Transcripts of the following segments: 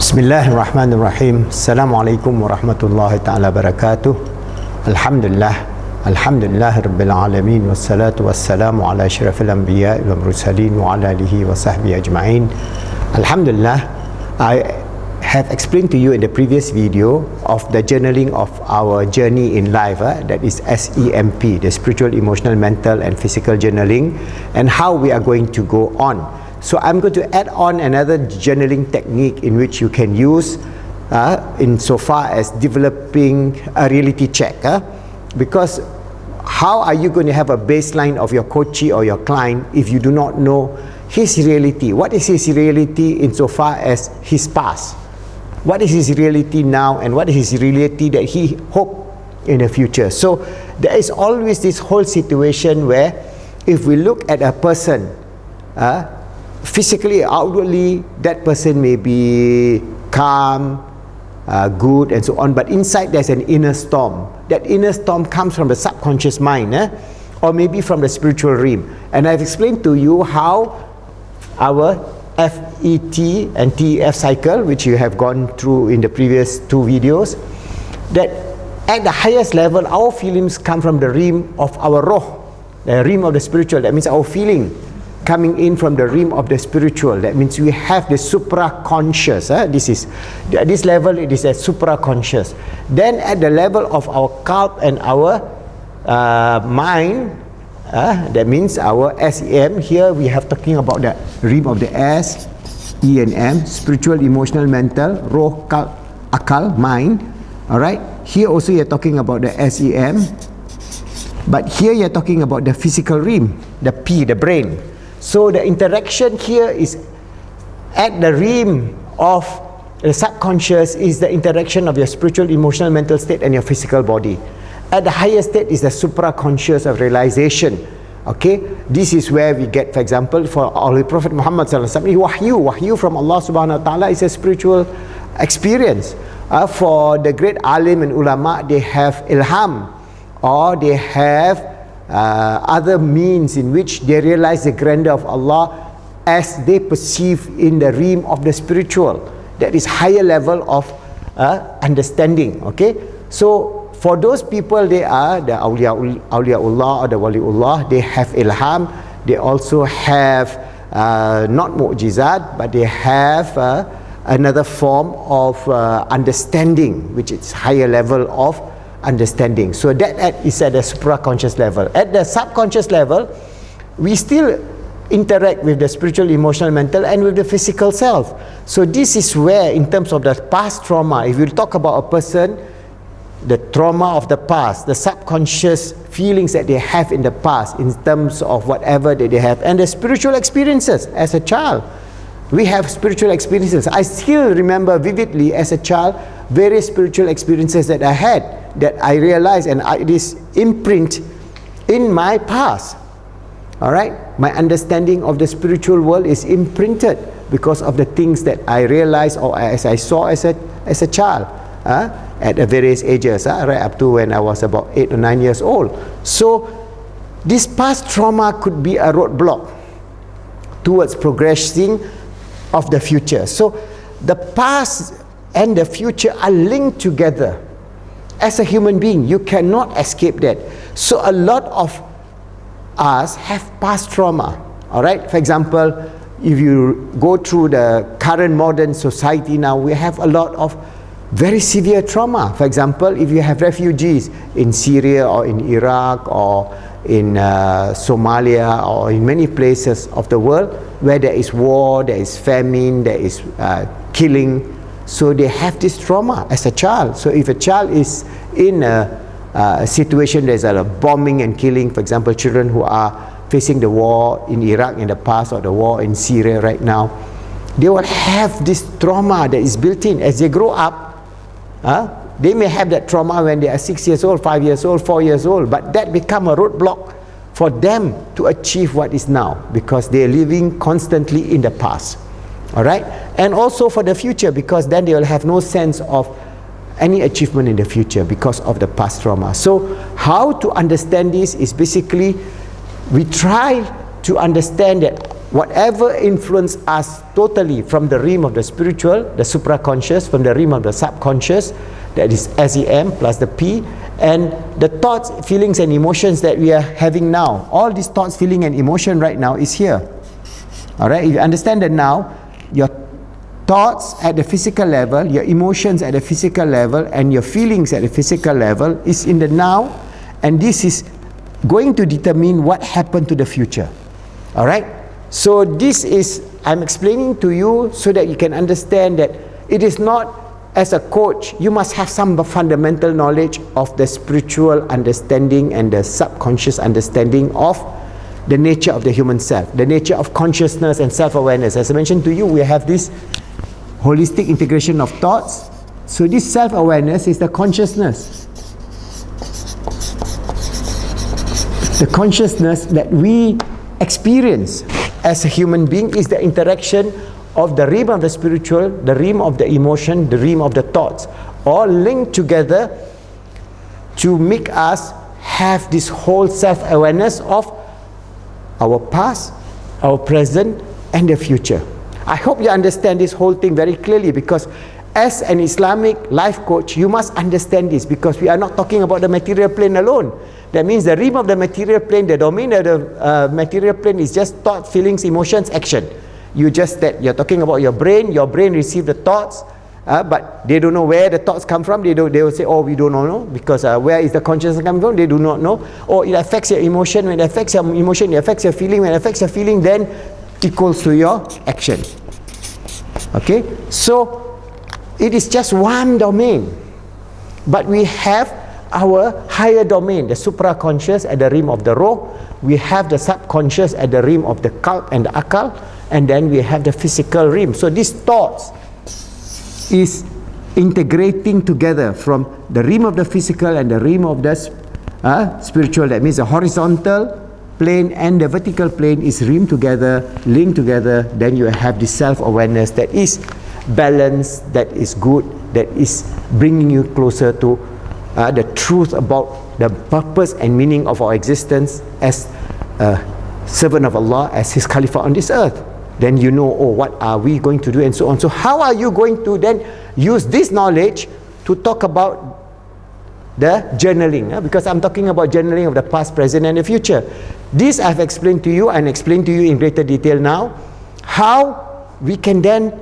Bismillahirrahmanirrahim. Assalamualaikum warahmatullahi ta'ala barakatuh. Alhamdulillah. Alhamdulillahirabbil alamin wassalatu wassalamu ala asyrafil anbiya'i wal mursalin wa ala alihi wa sahbihi ajma'in. Alhamdulillah, I have explained to you in the previous video of the journaling of our journey in life, that is SEMP, the spiritual, emotional, mental and physical journaling, and how we are going to go on. So I'm going to add on another journaling technique in which you can use in so far as developing a reality check, because how are you going to have a baseline of your coachee or your client if you do not know his reality? What is his reality in so far as his past? What is his reality now, and what is his reality that he hope in the future? So there is always this whole situation where if we look at a person, physically, outwardly, that person may be calm, good and so on, but inside there's an inner storm. That inner storm comes from the subconscious mind, or maybe from the spiritual realm. And I've explained to you how our FET and TEF cycle, which you have gone through in the previous two videos, that at the highest level our feelings come from the realm of our roh, the realm of the spiritual. That means our feeling coming in from the realm of the spiritual. That means we have the supra-conscious. This level, it is a supra-conscious. Then at the level of our qalb and our mind, that means our SEM, here we have talking about the realm of the S, E and M, spiritual, emotional, mental, roh, qalb, akal, mind. Alright, here also you're talking about the SEM, but here you're talking about the physical realm, the P, the brain. So the interaction here is at the realm of the subconscious is the interaction of your spiritual, emotional, mental state and your physical body. At the higher state is the supra-conscious of realization. Okay, this is where we get, for example, for Holy Prophet Muhammad sallallahu alaihi wasallam, wahyu from Allah subhanahu wa ta'ala is a spiritual experience. For the great alim and ulama, they have ilham, or they have other means in which they realize the grandeur of Allah as they perceive in the realm of the spiritual. That is higher level of understanding. Okay, so for those people, they are the awliyaullah or the waliullah. They have ilham. They also have not mu'jizat, but they have another form of understanding, which is higher level of understanding. So that is at the supraconscious level. At the subconscious level, we still interact with the spiritual, emotional, mental and with the physical self. So this is where, in terms of the past trauma, if you talk about a person, the trauma of the past, the subconscious feelings that they have in the past in terms of whatever that they have, and the spiritual experiences as a child. We have spiritual experiences. I still remember vividly as a child various spiritual experiences that I had, that I realized, and it is imprint in my past. Alright, my understanding of the spiritual world is imprinted because of the things that I realized or as I saw as a child, at the various ages, right up to when I was about 8 or 9 years old. So this past trauma could be a roadblock towards progressing of the future. So the past and the future are linked together. As a human being, you cannot escape that. So a lot of us have past trauma. Alright, for example, if you go through the current modern society now, we have a lot of very severe trauma. For example, if you have refugees in Syria or in Iraq or in Somalia or in many places of the world where there is war, there is famine, there is killing, so they have this trauma as a child. So if a child is in a situation there's a bombing and killing, for example, children who are facing the war in Iraq in the past or the war in Syria right now, they will have this trauma that is built in as they grow up. They may have that trauma when they are 6 years old, 5 years old, 4 years old, but that become a roadblock for them to achieve what is now, because they are living constantly in the past. Alright, and also for the future, because then they will have no sense of any achievement in the future because of the past trauma. So how to understand this is basically we try to understand that whatever influence us totally from the realm of the spiritual, the supraconscious, from the realm of the subconscious, that is SEM plus the P, and the thoughts, feelings and emotions that we are having now. All these thoughts, feeling and emotion right now is here. Alright, if you understand that now, your thoughts at the physical level, your emotions at the physical level, and your feelings at the physical level is in the now, and this is going to determine what happened to the future. Alright, so this is, I'm explaining to you so that you can understand that it is not, as a coach, you must have some fundamental knowledge of the spiritual understanding and the subconscious understanding of the nature of the human self, the nature of consciousness and self-awareness. As I mentioned to you, we have this holistic integration of thoughts. So this self-awareness is the consciousness. The consciousness that we experience as a human being is the interaction of the realm of the spiritual, the realm of the emotion, the realm of the thoughts, all linked together to make us have this whole self-awareness of our past, our present, and the future. I hope you understand this whole thing very clearly, because as an Islamic life coach, you must understand this, because we are not talking about the material plane alone. That means the realm of the material plane, the domain of the material plane is just thought, feelings, emotions, action. You're talking about your brain receives the thoughts, but they don't know where the thoughts come from. They will say, oh, we don't know, because where is the consciousness coming from? They do not know. Or it affects your emotion. When it affects your emotion, it affects your feeling. When it affects your feeling, then equals to your action. Okay, so it is just one domain, but we have our higher domain, the supraconscious at the realm of the Ruh. We have the subconscious at the realm of the Qalb and the Akal, and then we have the physical realm. So these thoughts is integrating together from the realm of the physical and the realm of the spiritual. That means the horizontal plane and the vertical plane is linked together. Then you have this self-awareness that is balanced, that is good, that is bringing you closer to the truth about the purpose and meaning of our existence as a servant of Allah, as His Khalifa on this earth. Then you know, oh, what are we going to do, and so on. So how are you going to then use this knowledge to talk about the journaling? Because I'm talking about journaling of the past, present, and the future. This I've explained to you, and explained to you in greater detail now, how we can then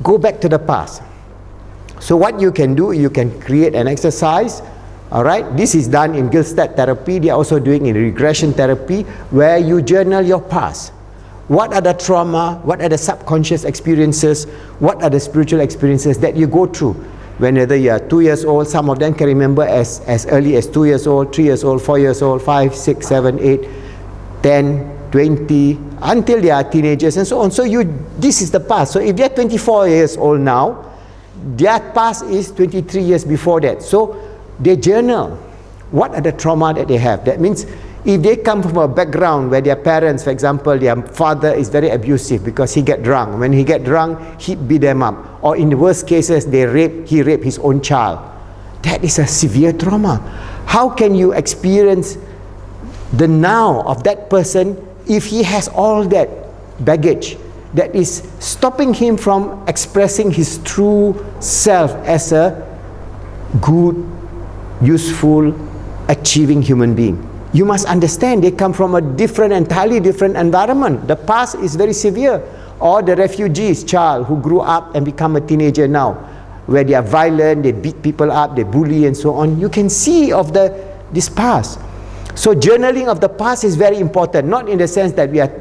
go back to the past. So what you can do, you can create an exercise. Alright, this is done in Gestalt therapy. They are also doing in regression therapy, where you journal your past. What are the trauma, what are the subconscious experiences, what are the spiritual experiences that you go through? Whenever you are 2 years old, some of them can remember as early as 2 years old, 3 years old, 4 years old, 5, 6, 7, 8, 10, 20, until they are teenagers and so on. So this is the past. So if they are 24 years old now, their past is 23 years before that. So they journal. What are the trauma that they have? That means if they come from a background where their parents, for example, their father is very abusive because he get drunk. When he get drunk, he beat them up. Or in the worst cases, he raped his own child. That is a severe trauma. How can you experience the now of that person if he has all that baggage that is stopping him from expressing his true self as a good, useful, achieving human being? You must understand they come from a entirely different environment. The past is very severe. Or the refugees child who grew up and become a teenager now, where they are violent, they beat people up, they bully and so on. You can see of this past. So journaling of the past is very important, not in the sense that we are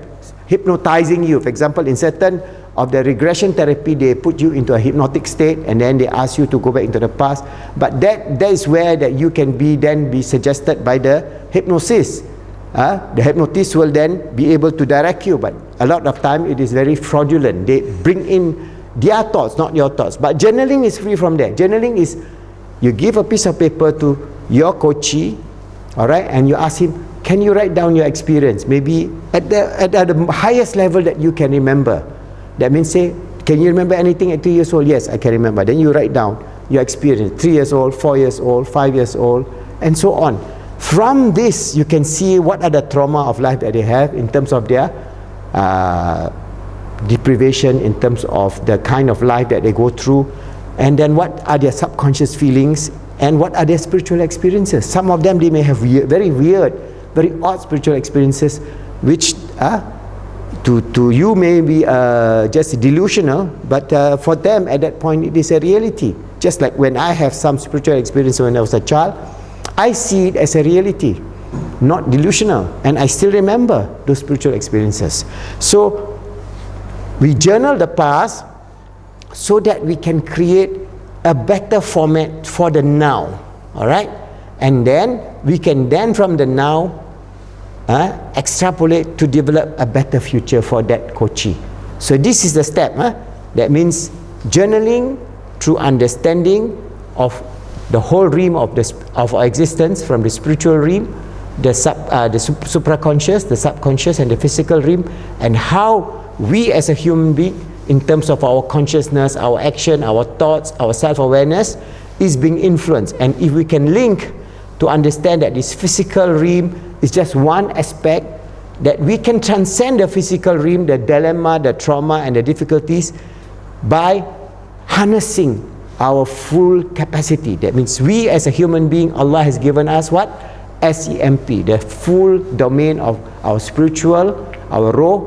hypnotizing you. For example, in certain of the regression therapy, they put you into a hypnotic state and then they ask you to go back into the past. But that is where that you can then be suggested by the hypnosis. The hypnotist will then be able to direct you, but a lot of time it is very fraudulent. They bring in their thoughts, not your thoughts. But journaling is free from that. Journaling is you give a piece of paper to your coachee, all right, and you ask him, can you write down your experience, maybe at the highest level that you can remember. That means say, can you remember anything at 2 years old? Yes, I can remember. Then you write down your experience, 3 years old, 4 years old, 5 years old, and so on. From this, you can see what are the trauma of life that they have in terms of their deprivation in terms of the kind of life that they go through, and then what are their subconscious feelings and what are their spiritual experiences. Some of them, they may have very weird, very odd spiritual experiences, which to you may be just delusional, but for them at that point it is a reality. Just like when I have some spiritual experience when I was a child, I see it as a reality, not delusional, and I still remember those spiritual experiences. So we journal the past so that we can create a better format for the now. All right, and then we can then from the now extrapolate to develop a better future for that coachee. So this is the step. That means journaling through understanding of the whole realm of our existence, from the spiritual realm, the supraconscious, the subconscious, and the physical realm, and how we as a human being, in terms of our consciousness, our action, our thoughts, our self-awareness, is being influenced. And if we can link to understand that this physical realm is just one aspect, that we can transcend the physical realm, the dilemma, the trauma, and the difficulties by harnessing our full capacity. That means we as a human being, Allah has given us what? SEMP, the full domain of our spiritual, our raw,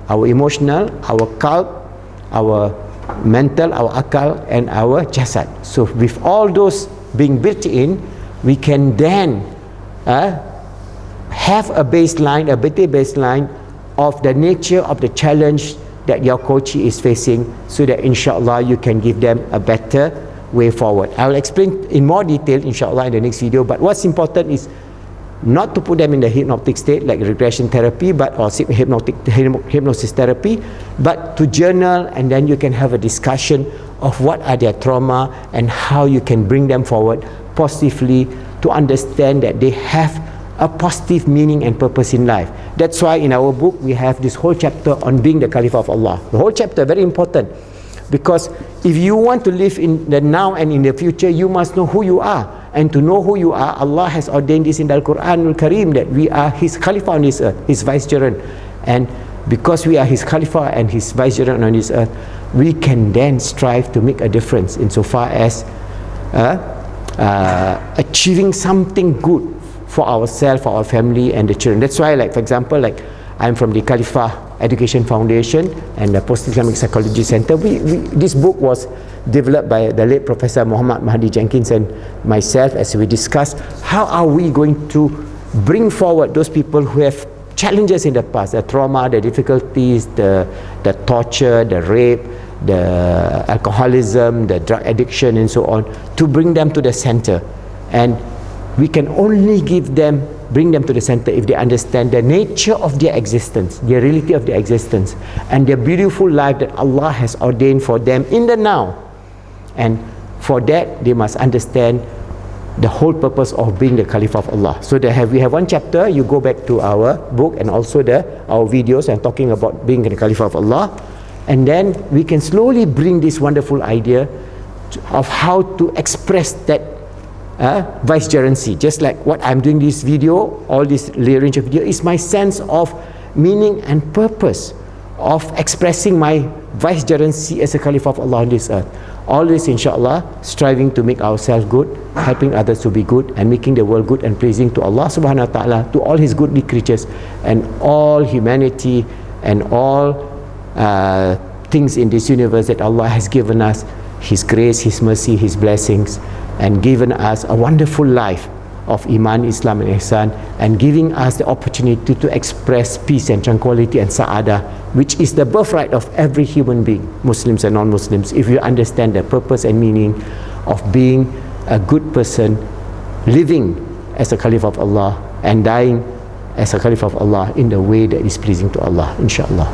our emotional, our qalb, our mental, our akal, and our jasad. So with all those being built in, we can then have a baseline, a better baseline of the nature of the challenge that your coachee is facing, so that inshallah you can give them a better way forward. I will explain in more detail inshallah in the next video, but what's important is not to put them in the hypnotic state like regression therapy, or hypnosis therapy, but to journal, and then you can have a discussion of what are their trauma and how you can bring them forward positively to understand that they have a positive meaning and purpose in life. That's why in our book we have this whole chapter on being the Caliph of Allah. The whole chapter very important, because if you want to live in the now and in the future, you must know who you are. And to know who you are, Allah has ordained this in the Quran al-Karim, that we are His Khalifa on this earth, His vicegerent. And because we are His Khalifa and His vicegerent on this earth, we can then strive to make a difference insofar as achieving something good for ourselves, for our family, and the children. That's why, like for example, like I'm from the Khalifa Education Foundation and the Post-Islamic Psychology Center. This book was developed by the late Professor Muhammad Mahdi Jenkins and myself, as we discussed how are we going to bring forward those people who have challenges in the past, the trauma, the difficulties, the torture, the rape, the alcoholism, the drug addiction, and so on, to bring them to the center. And we can only bring them to the center if they understand the nature of their existence, the reality of their existence, and the beautiful life that Allah has ordained for them in the now. And for that, they must understand the whole purpose of being the Caliph of Allah. So we have one chapter. You go back to our book and also our videos and talking about being the Caliph of Allah, and then we can slowly bring this wonderful idea of how to express that vicegerency. Just like what I'm doing this video, all this range of video is my sense of meaning and purpose of expressing my vicegerency as a Caliph of Allah on this earth. Always inshallah striving to make ourselves good, helping others to be good, and making the world good and pleasing to Allah subhanahu wa ta'ala, to all His goodly creatures and all humanity and all things in this universe that Allah has given us His grace, His mercy, His blessings, and given us a wonderful life of Iman, Islam, and Ihsan, and giving us the opportunity to express peace and tranquility and sa'adah, which is the birthright of every human being, Muslims and non-Muslims, if you understand the purpose and meaning of being a good person, living as a Caliph of Allah and dying as a Caliph of Allah in the way that is pleasing to Allah, inshallah.